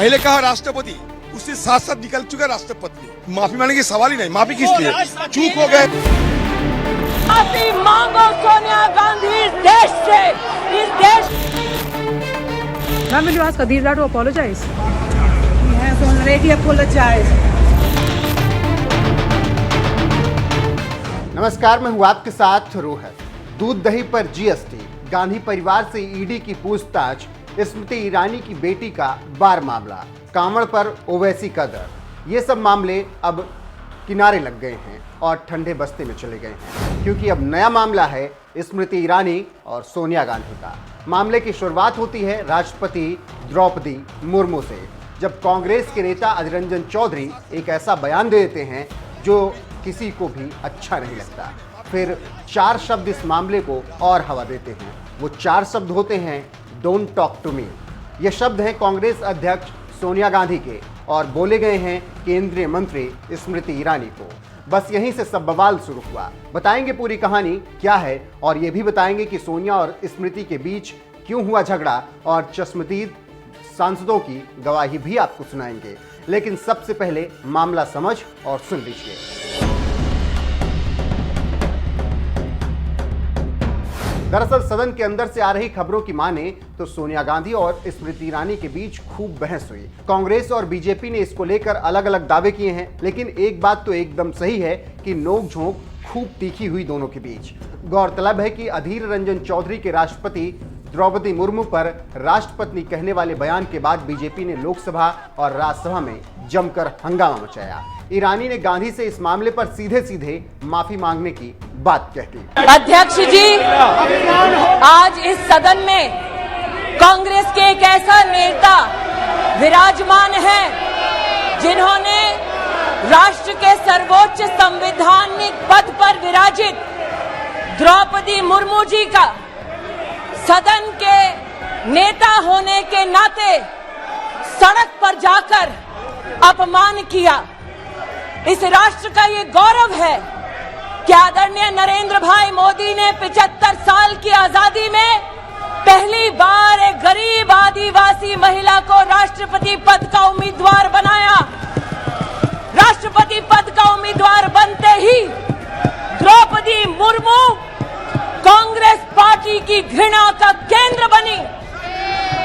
पहले कहा राष्ट्रपति, उससे साथ साथ निकल चुका राष्ट्रपति। माफी मांगने की सवाल ही नहीं, माफी किस लिए? चूक हो गए। माफी मांगो सोनिया गांधी इस देश से, इस देश। Ma'am, will you ask Adira to apologize? He has already apologized. नमस्कार, मैं हूं आपके साथ रोहत। दूध दही पर जीएसटी, गांधी परिवार से ईडी की पूछताछ, स्मृति ईरानी की बेटी का बार मामला, कांवड़ पर ओवैसी का दर, ये सब मामले अब किनारे लग गए हैं और ठंडे बस्ते में चले गए हैं, क्योंकि अब नया मामला है स्मृति ईरानी और सोनिया गांधी का। मामले की शुरुआत होती है राष्ट्रपति द्रौपदी मुर्मू से, जब कांग्रेस के नेता अधीर रंजन चौधरी एक ऐसा बयान दे देते हैं जो किसी को भी अच्छा नहीं लगता। फिर 4 शब्द इस मामले को और हवा देते हैं। वो 4 शब्द होते हैं डोंट टॉक टू मी। ये शब्द हैं कांग्रेस अध्यक्ष सोनिया गांधी के और बोले गए हैं केंद्रीय मंत्री स्मृति ईरानी को। बस यहीं से सब बवाल शुरू हुआ। बताएंगे पूरी कहानी क्या है और ये भी बताएंगे कि सोनिया और स्मृति के बीच क्यों हुआ झगड़ा, और चश्मदीद सांसदों की गवाही भी आपको सुनाएंगे। लेकिन सबसे पहले मामला समझ और सुन लीजिए। दरअसल सदन के अंदर से आ रही खबरों की माने तो सोनिया गांधी और स्मृति ईरानी के बीच खूब बहस हुई। कांग्रेस और बीजेपी ने इसको लेकर अलग अलग दावे किए हैं, लेकिन एक बात तो एकदम सही है कि नोक-झोंक खूब तीखी हुई दोनों के बीच। गौरतलब है कि अधीर रंजन चौधरी के राष्ट्रपति द्रौपदी मुर्मू पर राष्ट्रपति कहने वाले बयान के बाद बीजेपी ने लोकसभा और राज्यसभा में जमकर हंगामा मचाया। ईरानी ने गांधी से इस मामले पर सीधे सीधे माफी मांगने की बात कह दी। अध्यक्ष जी, आज इस सदन में कांग्रेस के एक ऐसा नेता विराजमान है जिन्होंने राष्ट्र के सर्वोच्च संवैधानिक पद पर विराजित द्रौपदी मुर्मू जी का सदन के नेता होने के नाते सड़क पर जाकर अपमान किया। इस राष्ट्र का ये गौरव है कि आदरणीय नरेंद्र भाई मोदी ने 75 साल की आजादी में पहली बार एक गरीब आदिवासी महिला को राष्ट्रपति पद का उम्मीदवार बनाया। राष्ट्रपति पद का उम्मीदवार बनते ही द्रौपदी मुर्मू कांग्रेस पार्टी की घृणा का केंद्र बनी।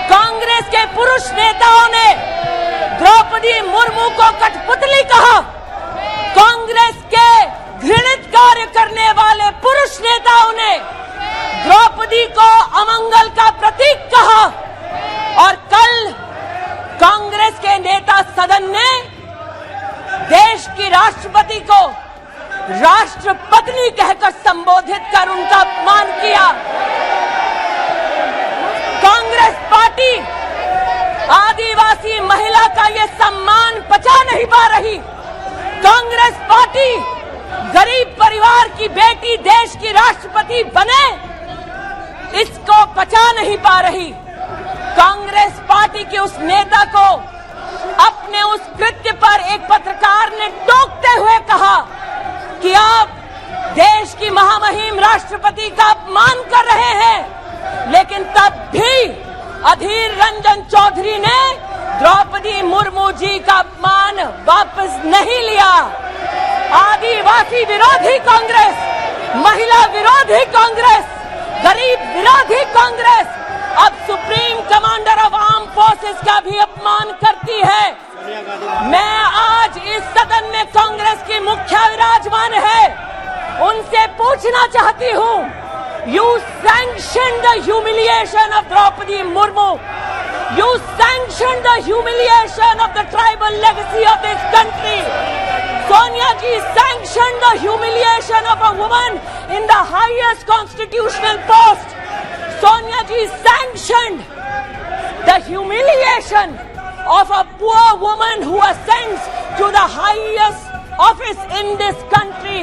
कांग्रेस के पुरुष नेताओं ने द्रौपदी मुर्मू को कठपुतली कहा। कांग्रेस के घृणित कार्य करने वाले पुरुष नेताओं ने द्रौपदी को अमंगल का प्रतीक कहा। और कल कांग्रेस के नेता सदन ने देश की राष्ट्रपति को राष्ट्रपत्नी कहकर संबोधित कर उनका अपमान किया। कांग्रेस पार्टी आदिवासी महिला का ये सम्मान पचा नहीं पा रही। कांग्रेस पार्टी गरीब परिवार की बेटी देश की राष्ट्रपति बने, इसको पचा नहीं पा रही। कांग्रेस पार्टी के उस नेता को अपने उस कृत्य पर एक पत्रकार ने टोकते हुए कहा कि आप देश की महामहिम राष्ट्रपति का अपमान कर रहे हैं। लेकिन तब भी अधीर रंजन चौधरी ने द्रौपदी मुर्मू जी का अपमान वापस नहीं लिया। आदिवासी विरोधी कांग्रेस, महिला विरोधी कांग्रेस, गरीब विरोधी कांग्रेस अब supreme commander of arm forces का भी अपमान करती है। मैं आज इस सदन में कांग्रेस की मुखिया विराजमान है, उनसे पूछना चाहती हूँ, you sanction the humiliation of Draupadi Murmu, you sanction the humiliation of the tribal legacy of this country. Sonia ji sanctioned the humiliation of a woman in the highest constitutional post. Sonia ji sanctioned the humiliation of a poor woman who ascends to the highest office in this country.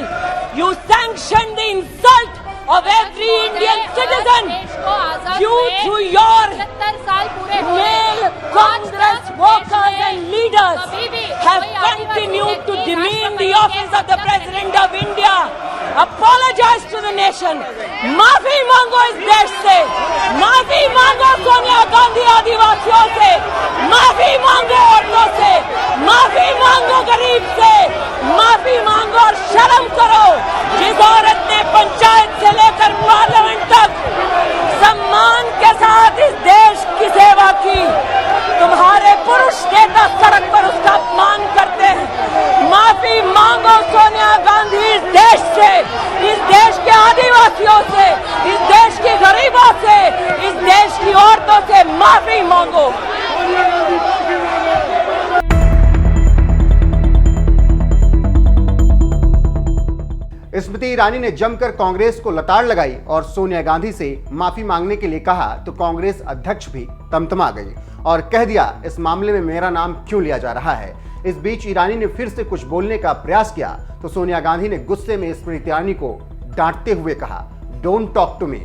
You sanctioned the insult of every Indian citizen. You, through your male Congress workers and leaders, have continued to demean the office of the President of India. apologize to the nation. माफी मांगो इस देश से, माफी मांगो सोनिया गांधी आदिवासियों से, माफी मांगो औरतों से, माफी मांगो गरीब से, माफी मांगो और शर्म करो। जिस औरत ने पंचायत से लेकर पार्लियामेंट तक सम्मान के साथ इस देश की सेवा की, तुम्हारे पुरुष नेता सड़क पर उसका अपमान करते हैं। माफी मांगो सोनिया गांधी इस देश से, इस देश के आदिवासियों से, इस देश के गरीबों से, इस देश की औरतों से माफी मांगो। स्मृति ईरानी ने जमकर कांग्रेस को लताड़ लगाई और सोनिया गांधी से माफी मांगने के लिए कहा तो कांग्रेस अध्यक्ष भी तमतमा गई और कह दिया इस मामले में मेरा नाम क्यों लिया जा रहा है। इस बीच ईरानी ने फिर से कुछ बोलने का प्रयास किया तो सोनिया गांधी ने गुस्से में स्मृति ईरानी को डांटते हुए कहा, डोंट टॉक टू मी।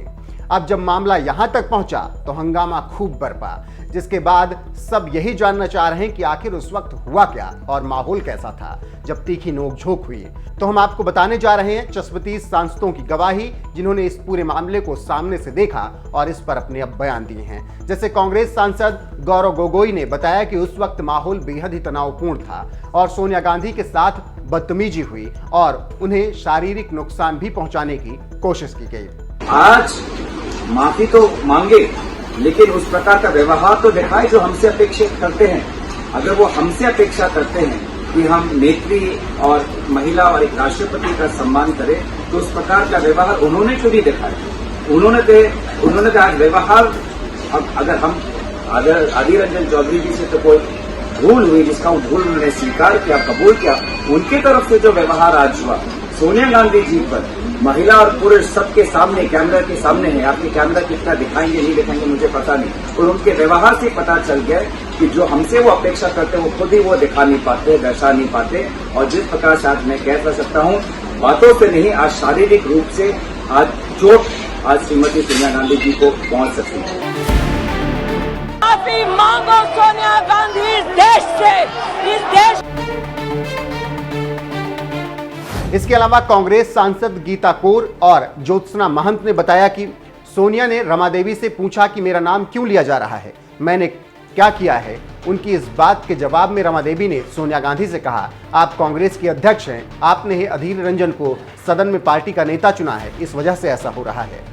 अब जब मामला यहां तक पहुंचा तो हंगामा खूब बरपा, जिसके बाद सब यही जानना चाह रहे हैं कि आखिर उस वक्त हुआ क्या और माहौल कैसा था जब तीखी नोकझोंक हुई। तो हम आपको बताने जा रहे हैं 36 सांसदों की गवाही जिन्होंने इस पूरे मामले को सामने से देखा और इस पर अपने अब बयान दिए हैं। जैसे कांग्रेस सांसद गौरव गोगोई ने बताया कि उस वक्त माहौल बेहद ही तनावपूर्ण था और सोनिया गांधी के साथ बदतमीजी हुई और उन्हें शारीरिक नुकसान भी पहुंचाने की कोशिश की गई। आज माफी तो मांगे लेकिन उस प्रकार का व्यवहार तो दिखाए जो हमसे अपेक्षित करते हैं। अगर वो हमसे अपेक्षा करते हैं कि हम नेत्री और महिला और एक राष्ट्रपति का सम्मान करें तो उस प्रकार का व्यवहार उन्होंने क्यों नहीं दिखाया। उन्होंने तो आज व्यवहार, अब अगर अधीर रंजन चौधरी जी से तो कोई भूल हुई जिसका वो भूल उन्होंने स्वीकार किया, कबूल किया, उनकी तरफ से जो व्यवहार आज हुआ सोनिया गांधी जी पर, महिला और पुरुष सबके सामने, कैमरा के सामने है। आपके कैमरा कितना दिखाएंगे नहीं दिखाएंगे मुझे पता नहीं, और उनके व्यवहार से पता चल गया कि जो हमसे वो अपेक्षा करते हैं वो खुद ही वो दिखा नहीं पाते, दर्शा नहीं पाते। और जिस प्रकार से आज मैं कह सकता हूँ बातों से नहीं, आज शारीरिक रूप से आज चोट आज श्रीमती सोनिया गांधी जी को पहुंच सकती है। माफी मांगो सोनिया गांधी इस देश से, इस देश। इसके अलावा कांग्रेस सांसद गीता कौर और ज्योत्सना महंत ने बताया कि सोनिया ने रमा देवी से पूछा कि मेरा नाम क्यों लिया जा रहा है, मैंने क्या किया है। उनकी इस बात के जवाब में रमा देवी ने सोनिया गांधी से कहा, आप कांग्रेस के अध्यक्ष हैं, आपने ही अधीर रंजन को सदन में पार्टी का नेता चुना है, इस वजह से ऐसा हो रहा है।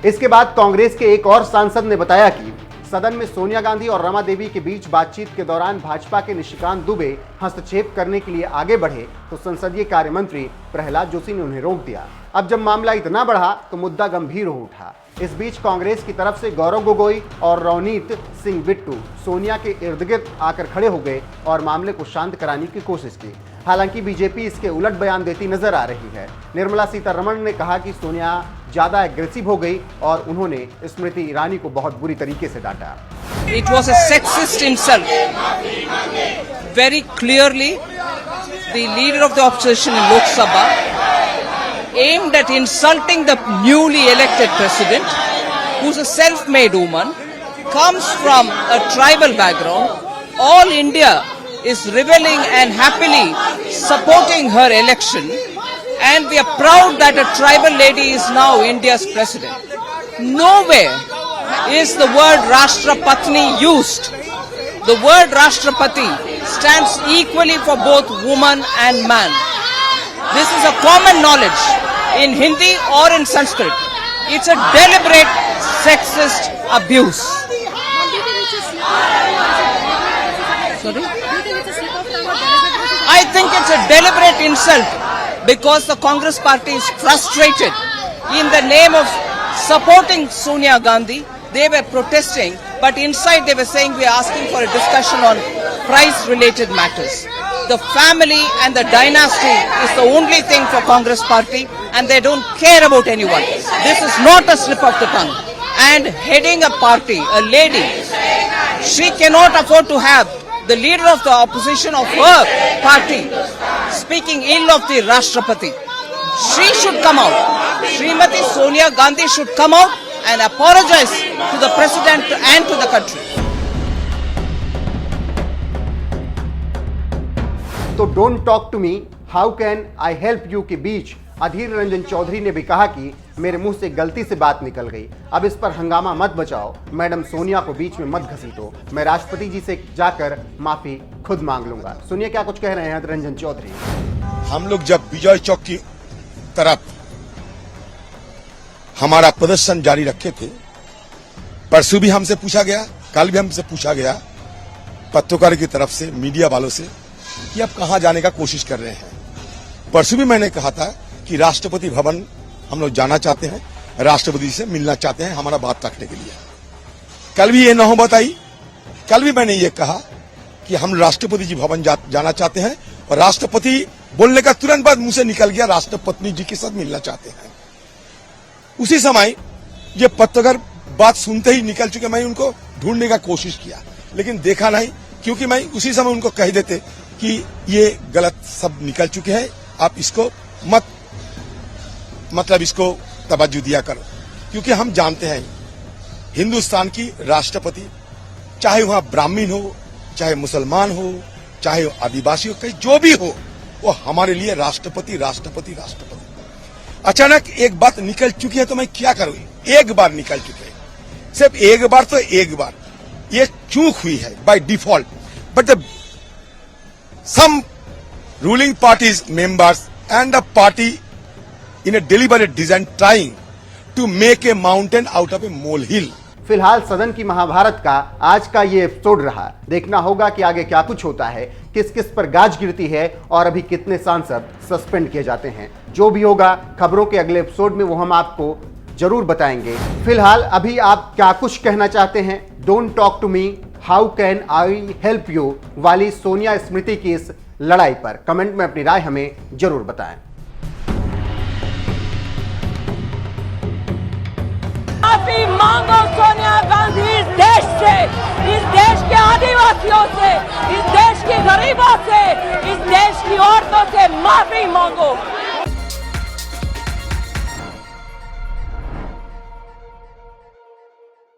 इसके बाद कांग्रेस के एक और सांसद ने बताया कि सदन में सोनिया गांधी और रमा देवी के बीच बातचीत के दौरान भाजपा के निशिकांत दुबे हस्तक्षेप करने के लिए आगे बढ़े तो संसदीय कार्य मंत्री प्रहलाद जोशी ने उन्हें रोक दिया। अब जब मामला इतना बढ़ा तो मुद्दा गंभीर हो उठा। इस बीच कांग्रेस की तरफ से गौरव गोगोई और रवनीत सिंह बिट्टू सोनिया के इर्द गिर्द आकर खड़े हो गए और मामले को शांत कराने की कोशिश की। हालांकि बीजेपी इसके उलट बयान देती नजर आ रही है। निर्मला सीतारमण ने कहा कि सोनिया ज्यादा एग्रेसिव हो गई और उन्होंने स्मृति ईरानी को बहुत बुरी तरीके से डांटा। It was a sexist insult. Very clearly, the leader of the opposition in Lok Sabha aimed at insulting the newly elected president, who's a self-made woman, comes from a tribal background. All India is reveling and happily supporting her election, and we are proud that a tribal lady is now India's president. Nowhere is the word Rashtrapatni used. The word Rashtrapati stands equally for both woman and man. This is a common knowledge in Hindi or in Sanskrit. It's a deliberate sexist abuse. Sorry? I think it's a deliberate insult because the Congress party is frustrated. In the name of supporting Sonia Gandhi, they were protesting, but inside they were saying we are asking for a discussion on price-related matters. The family and the dynasty is the only thing for Congress party, and they don't care about anyone. This is not a slip of the tongue. And heading a party, a lady, she cannot afford to have the leader of the opposition of her party speaking ill of the Rashtrapati. She should come out. Srimati Sonia Gandhi should come out and apologize to the president and to the country. तो don't talk to me, how can I help you के बीच अधीर रंजन चौधरी ने भी कहा कि मेरे मुंह से गलती से बात निकल गई, अब इस पर हंगामा मत बचाओ, मैडम सोनिया को बीच में मत घसीटो, मैं राष्ट्रपति जी से जाकर माफी खुद मांग लूंगा। सुनिए क्या कुछ कह रहे हैं रंजन चौधरी। हम लोग जब विजय चौक की तरफ हमारा प्रदर्शन जारी रखे थे, परसों भी हमसे पूछा गया, कल भी हमसे पूछा गया पत्रकार की तरफ से, मीडिया वालों से, कि आप कहां जाने का कोशिश कर रहे हैं। परसों भी मैंने कहा था कि राष्ट्रपति भवन हम लोग जाना चाहते हैं, राष्ट्रपति से मिलना चाहते हैं हमारा बात रखने के लिए। कल भी ये नौबत आई, कल भी मैंने ये कहा कि हम राष्ट्रपति जी भवन जाना चाहते हैं, और राष्ट्रपति बोलने का तुरंत बाद मुंह से निकल गया राष्ट्रपति जी के साथ मिलना चाहते हैं। उसी समय ये पत्रकार बात सुनते ही निकल चुके, मैं उनको ढूंढने का कोशिश किया लेकिन देखा नहीं, क्योंकि मैं उसी समय उनको कह देते कि ये गलत सब निकल चुके हैं, आप इसको मतलब इसको तवज्जो दिया करो, क्योंकि हम जानते हैं हिंदुस्तान की राष्ट्रपति, चाहे वहां ब्राह्मण हो, चाहे मुसलमान हो, चाहे आदिवासी हो, कहीं जो भी हो, वो हमारे लिए राष्ट्रपति राष्ट्रपति राष्ट्रपति। अचानक एक बात निकल चुकी है तो मैं क्या करूं? एक बार निकल चुके हैं, सिर्फ एक बार, तो एक बार ये चूक हुई है by default, but some ruling parties members and the party in a deliberate design trying to make a mountain out of a molehill. फिलहाल सदन की महाभारत का आज का ये एपिसोड रहा। देखना होगा कि आगे क्या कुछ होता है, किस किस पर गाज गिरती है और अभी कितने सांसद सस्पेंड किए जाते हैं। जो भी होगा खबरों के अगले एपिसोड में वो हम आपको जरूर बताएंगे। फिलहाल अभी आप क्या कुछ कहना चाहते हैं? Don't talk to me, how can I help you वाली सोनिया स्मृति की इस लड़ाई पर कमेंट में अपनी राय हमें जरूर बताएं। माफी मांगो सोनिया गांधी इस देश से, इस देश के आदिवासियों से, इस